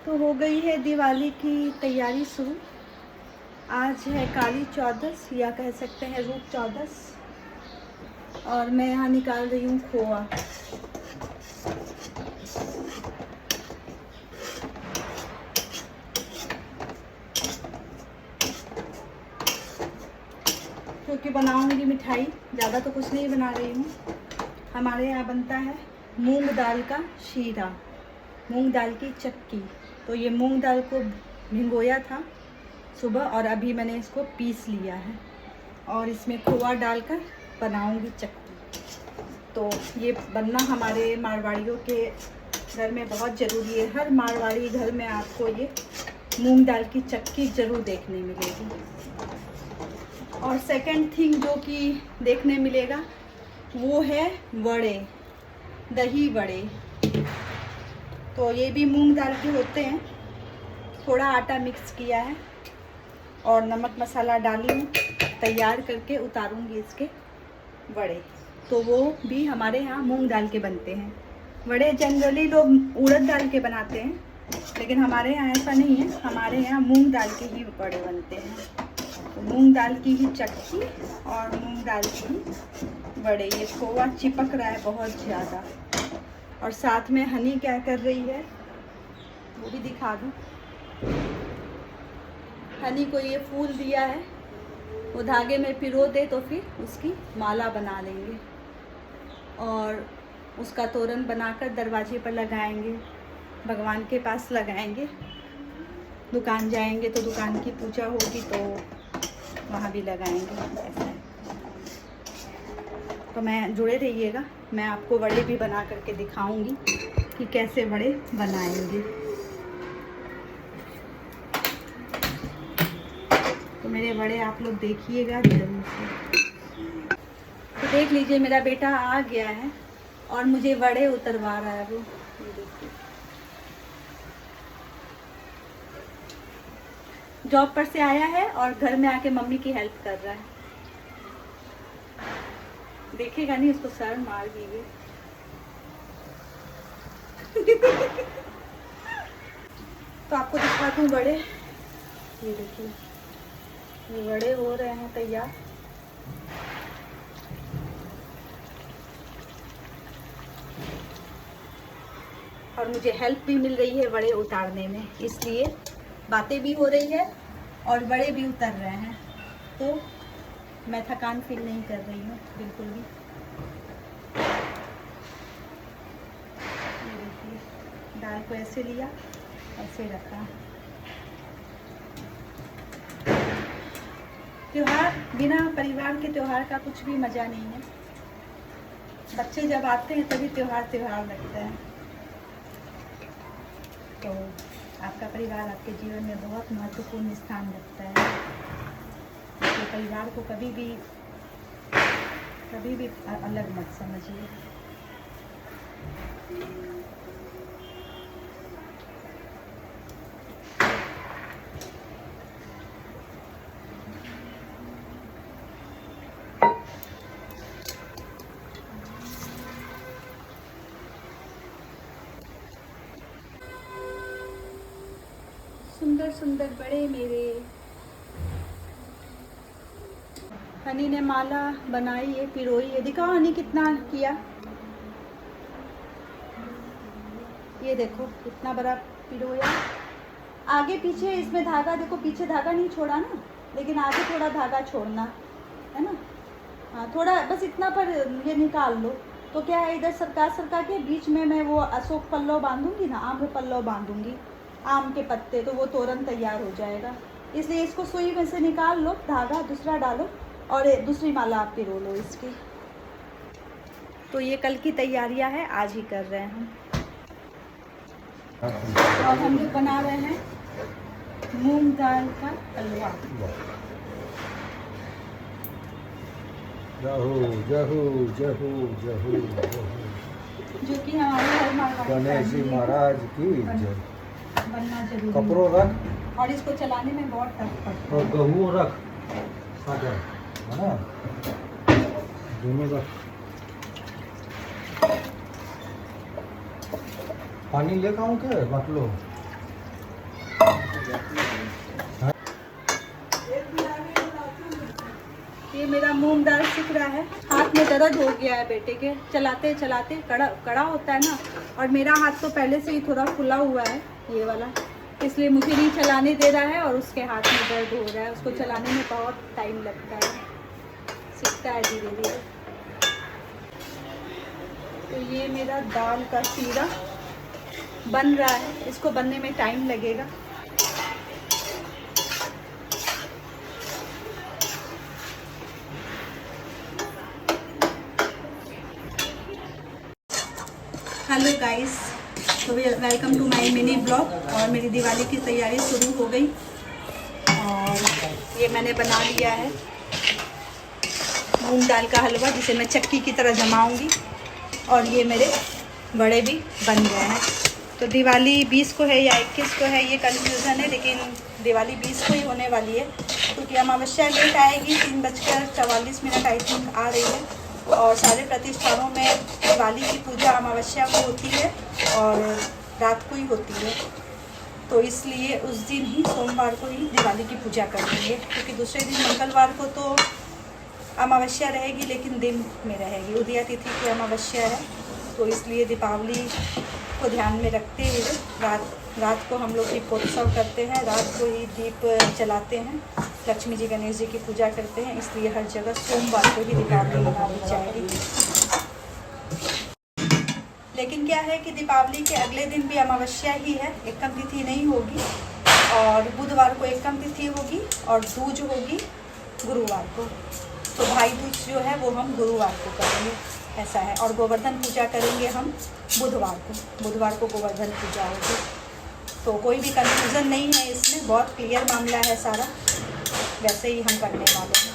तो हो गई है दिवाली की तैयारी शुरू। आज है काली चौदस या कह सकते हैं रूप चौदस, और मैं यहाँ निकाल रही हूँ खोआ। क्योंकि बनाऊंगी मिठाई, ज़्यादा तो कुछ नहीं बना रही हूँ। हमारे यहाँ बनता है मूंग दाल का शीरा, मूंग दाल की चक्की। तो ये मूंग दाल को भिगोया था सुबह और अभी मैंने इसको पीस लिया है और इसमें खोआ डालकर बनाऊंगी चक्की। तो ये बनना हमारे मारवाड़ियों के घर में बहुत ज़रूरी है। हर मारवाड़ी घर में आपको ये मूंग दाल की चक्की ज़रूर देखने मिलेगी। और सेकंड थिंग जो कि देखने मिलेगा वो है वड़े, दही वड़े। तो ये भी मूंग दाल के होते हैं। थोड़ा आटा मिक्स किया है और नमक मसाला डाली हूँ, तैयार करके उतारूँगी इसके वड़े। तो वो भी हमारे यहाँ मूंग दाल के बनते हैं। वड़े जनरली लोग उड़द दाल के बनाते हैं, लेकिन हमारे यहाँ ऐसा नहीं है। हमारे यहाँ मूंग दाल के ही वड़े बनते हैं। तो मूंग दाल की ही चक्की और मूंग दाल की ही वड़े। ये खोआ चिपक रहा है बहुत ज़्यादा। और साथ में हनी क्या कर रही है वो भी दिखा दूँ। हनी को ये फूल दिया है, वो धागे में पिरो दे तो फिर उसकी माला बना लेंगे और उसका तोरण बनाकर दरवाजे पर लगाएंगे, भगवान के पास लगाएंगे। दुकान जाएंगे तो दुकान की पूजा होगी तो वहाँ भी लगाएंगे। ऐसा है। तो मैं जुड़े रहिएगा, मैं आपको वड़े भी बना करके दिखाऊंगी कि कैसे वड़े बनाएंगे। तो मेरे वड़े आप लोग देखिएगा जरूर से। तो देख लीजिए मेरा बेटा आ गया है और मुझे वड़े उतरवा रहा है। वो जॉब पर से आया है और घर में आके मम्मी की हेल्प कर रहा है। देखेगा नहीं, उसको सर मार दीजिए। तो आपको दिखाता हूँ वड़े। ये देखिए, ये वड़े हो रहे हैं तैयार। और मुझे हेल्प भी मिल रही है वड़े उतारने में, इसलिए बातें भी हो रही है और वड़े भी उतर रहे हैं। तो मैं थकान फील नहीं कर रही हूँ बिल्कुल भी। ये देखिए, दाल को ऐसे लिया, ऐसे रखा। त्योहार, बिना परिवार के त्योहार का कुछ भी मज़ा नहीं है। बच्चे जब आते हैं तभी त्योहार त्योहार लगता है। तो आपका परिवार आपके जीवन में बहुत महत्वपूर्ण स्थान रखता है। तो परिवार को कभी भी अलग मत समझिए। सुंदर सुंदर बड़े मेरे। हनी ने माला बनाई है, पिरोई है। दिखाओ हनी कितना किया। ये देखो कितना बड़ा पिरोया। आगे पीछे इसमें धागा देखो, पीछे धागा नहीं छोड़ा ना, लेकिन आगे थोड़ा धागा छोड़ना है ना। हाँ, थोड़ा बस इतना पर ये निकाल लो। तो क्या है, इधर सरका के बीच में मैं वो अशोक पल्लव बांधूंगी ना, आम्र पल्लव बांधूंगी, आम के पत्ते, तो वो तोरण तैयार हो जाएगा। इसलिए इसको सुई में से निकाल लो, धागा दूसरा डालो और दूसरी माला आप पिरो लो इसकी। तो ये कल की तैयारियां हैं, आज ही कर रहे हैं हम। और हम लोग बना रहे हैं मूंग दाल का हलवा। जहू जो कि हमारे गणेश जी महाराज की बनना जरूरी कपड़ों रख और इसको चलाने में बहुत टफ पड़ता है। और गहू रख सागर है ना, दोनों रख। पानी लेकर आऊँ क्या बाटलो? ये मेरा मूंग दाल सिक रहा है। हाथ में दर्द हो गया है बेटे के, चलाते चलाते कड़ा होता है ना, और मेरा हाथ तो पहले से ही थोड़ा फुला हुआ है ये वाला, इसलिए मुझे नहीं चलाने दे रहा है, और उसके हाथ में दर्द हो रहा है। उसको चलाने में बहुत टाइम लगता है, सीखता है धीरे धीरे। तो ये मेरा दाल का शीरा बन रहा है, इसको बनने में टाइम लगेगा। हेलो गाइस, तो welcome to my mini blog. और मेरी दिवाली की तैयारी शुरू हो गई, और ये मैंने बना लिया है मूंग दाल का हलवा, जिसे मैं चक्की की तरह जमाऊंगी, और ये मेरे बड़े भी बन गए हैं। तो दिवाली 20 को है या 21 को है, ये कन्फ्यूज़न है, लेकिन दिवाली 20 को ही होने वाली है, क्योंकि अमावस्या लेट आएगी। 3:44 आई थिंक आ रही है, और सारे प्रतिष्ठानों में दिवाली की पूजा अमावस्या को होती है और रात को ही होती है। तो इसलिए उस दिन ही, सोमवार को ही दिवाली की पूजा करेंगे, क्योंकि दूसरे दिन मंगलवार को तो अमावस्या रहेगी, लेकिन दिन में रहेगी, उदया तिथि की अमावस्या है। तो इसलिए दीपावली को ध्यान में रखते हुए रात को हम लोग दीपोत्सव करते हैं, रात को ही दीप जलाते हैं, लक्ष्मी जी गणेश जी की पूजा करते हैं। इसलिए हर जगह सोमवार को ही दीपावली मनाई जाएगी। लेकिन क्या है कि दीपावली के अगले दिन भी अमावस्या ही है, एकम तिथि नहीं होगी, और बुधवार को एकम तिथि होगी, और दूज होगी गुरुवार को। तो भाई दूज जो है वो हम गुरुवार को करेंगे, ऐसा है। और गोवर्धन पूजा करेंगे हम बुधवार को गोवर्धन पूजा होगी। तो कोई भी कंफ्यूजन नहीं है इसमें, बहुत क्लियर मामला है सारा, वैसे ही हम करने वाले हैं।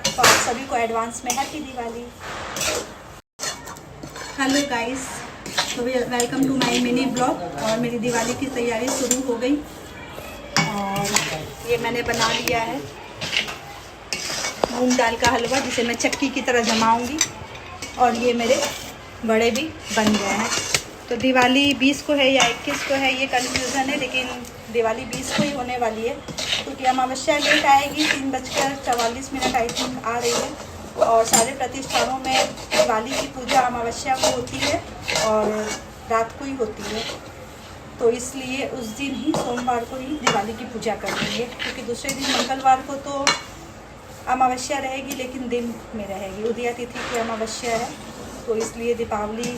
तो आप सभी को एडवांस में हैप्पी दिवाली। हेलो गाइस, तो welcome to my mini blog. और मेरी दिवाली की तैयारी शुरू हो गई, और ये मैंने बना लिया है मूंग दाल का हलवा, जिसे मैं चक्की की तरह जमाऊंगी, और ये मेरे बड़े भी बन गए हैं। तो दिवाली 20 को है या 21 को है, ये कन्फ्यूज़न है, लेकिन दिवाली 20 को ही होने वाली है, क्योंकि अमावस्या लेट आएगी। 3:44 आई थिंक आ रही है, और सारे प्रतिष्ठानों में दिवाली की पूजा अमावस्या को होती है और रात को ही होती है। तो इसलिए उस दिन ही, सोमवार को ही दिवाली की पूजा करेंगे, क्योंकि दूसरे दिन मंगलवार को तो अमावस्या रहेगी, लेकिन दिन में रहेगी, उदया तिथि की अमावस्या है। तो इसलिए दीपावली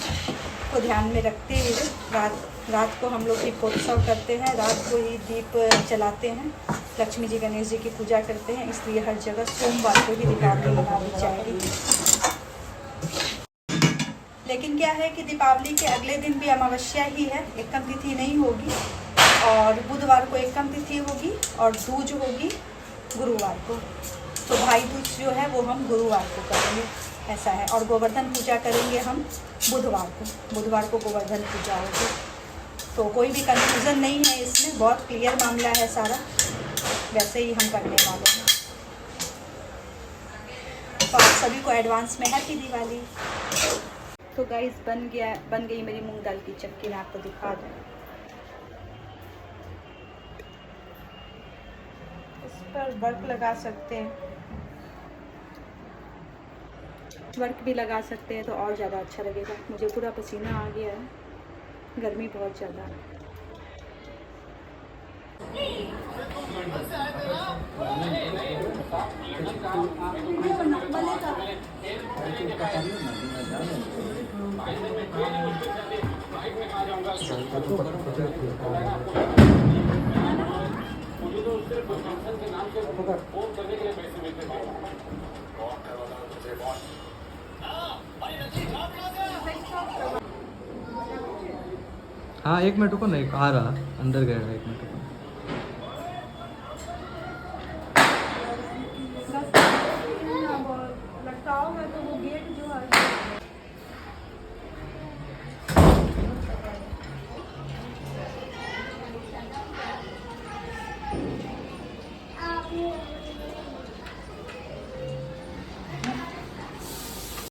को ध्यान में रखते हुए रात को हम लोग दीपोत्सव करते हैं, रात को ही दीप जलाते हैं, लक्ष्मी जी गणेश जी की पूजा करते हैं। इसलिए हर जगह सोमवार को ही दीपावली मनाई जाएगी। लेकिन क्या है कि दीपावली के अगले दिन भी अमावस्या ही है, एकम तिथि नहीं होगी, और बुधवार को एकम तिथि होगी, और दूज होगी गुरुवार को। तो भाई दूज जो है वो हम गुरुवार को करेंगे, ऐसा है। और गोवर्धन पूजा करेंगे हम बुधवार को गोवर्धन पूजा होगी। तो कोई भी कंफ्यूजन नहीं है इसमें, बहुत क्लियर मामला है सारा, वैसे ही हम करने वाले हैं। तो आप सभी को एडवांस में हैप्पी दिवाली। तो गाइस बन गई मेरी मूंग दाल की चक्की, मैं आपको दिखा दूँ। इस पर वर्क लगा सकते हैं, वर्क भी लगा सकते हैं, तो और ज़्यादा अच्छा लगेगा। मुझे पूरा पसीना आ गया है, गर्मी बहुत ज़्यादा है। हाँ 1 मिनट रुको ना, एक आ रहा अंदर गया, 1 मिनट रुको।